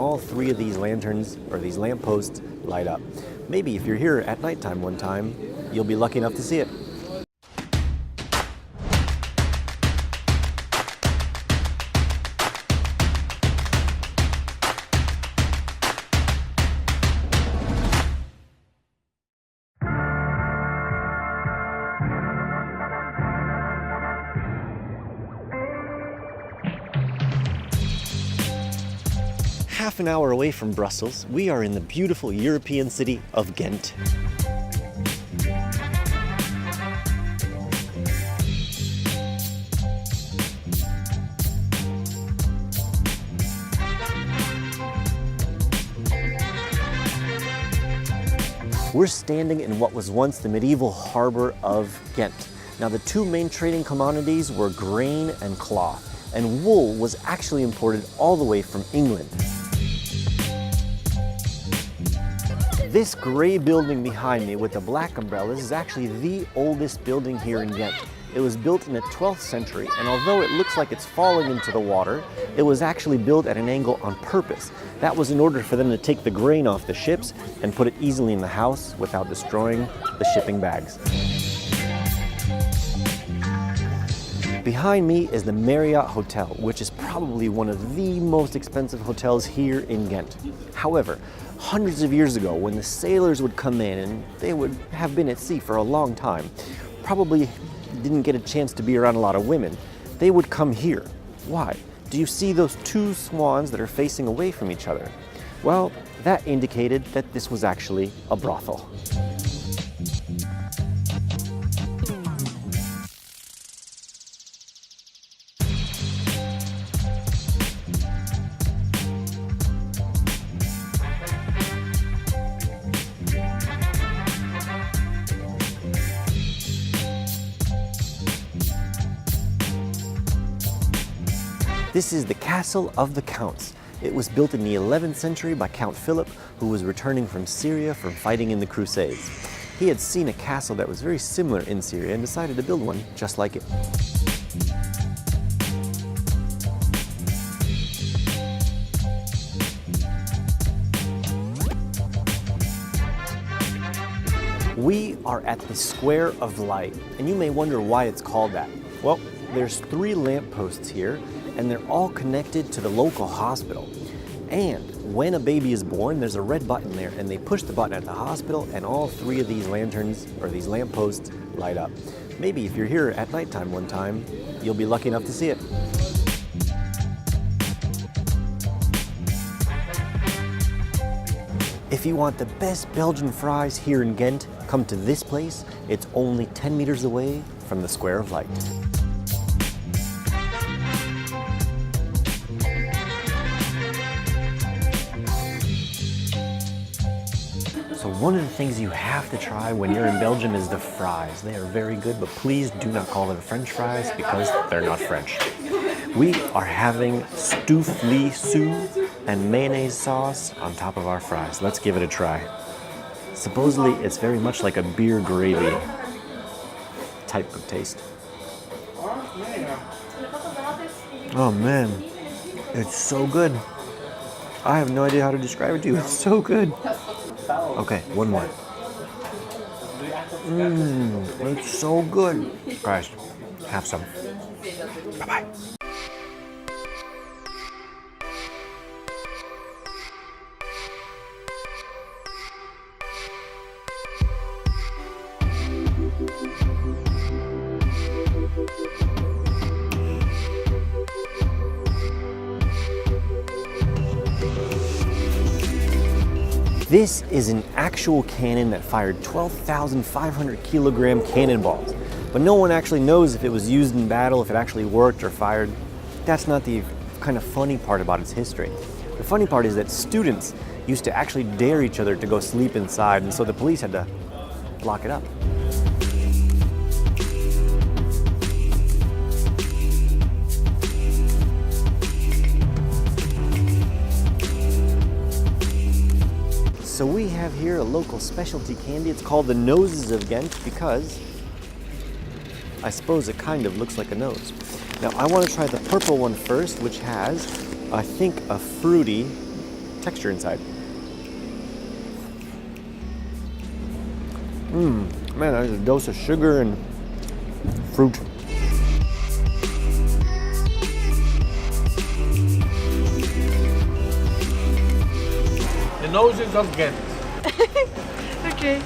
all three of these lanterns, or these lampposts, light up. Maybe if you're here at nighttime one time, you'll be lucky enough to see it. Half an hour away from Brussels, we are in the beautiful European city of Ghent. We're standing in what was once the medieval harbor of Ghent. Now, the two main trading commodities were grain and cloth, and wool was actually imported all the way from England. This gray building behind me with the black umbrellas is actually the oldest building here in Ghent. It was built in the 12th century, and although it looks like it's falling into the water, it was actually built at an angle on purpose. That was in order for them to take the grain off the ships and put it easily in the house without destroying the shipping bags. Behind me is the Marriott Hotel, which is probably one of the most expensive hotels here in Ghent. However, hundreds of years ago, when the sailors would come in, and they would have been at sea for a long time, probably didn't get a chance to be around a lot of women, they would come here. Why? Do you see those two swans that are facing away from each other? Well, that indicated that this was actually a brothel. This is the Castle of the Counts. It was built in the 11th century by Count Philip, who was returning from Syria from fighting in the Crusades. He had seen a castle that was very similar in Syria and decided to build one just like it. We are at the Square of Light, and you may wonder why it's called that. Well, there's 3 lampposts here, and they're all connected to the local hospital. And when a baby is born, there's a red button there, and they push the button at the hospital, and all 3 of these lanterns, or these lampposts, light up. Maybe if you're here at nighttime one time, you'll be lucky enough to see it. If you want the best Belgian fries here in Ghent, come to this place. It's only 10 meters away from the Square of Light. So one of the things you have to try when you're in Belgium is the fries. They are very good, but please do not call them French fries because they're not French. We are having stoufli sous and mayonnaise sauce on top of our fries. Let's give it a try. Supposedly, it's very much like a beer gravy type of taste. Oh man, it's so good. I have no idea how to describe it to you. It's so good. Okay, one more. It's so good. Guys, have some. Bye-bye. This is an actual cannon that fired 12,500 kilogram cannonballs. But no one actually knows if it was used in battle, if it actually worked or fired. That's not the kind of funny part about its history. The funny part is that students used to actually dare each other to go sleep inside, and so the police had to lock it up. So we have here a local specialty candy. It's called the Noses of Ghent because I suppose it kind of looks like a nose. Now I want to try the purple one first, which has, I think, a fruity texture inside. Man, that's a dose of sugar and fruit. The Noses of Ghent. Okay.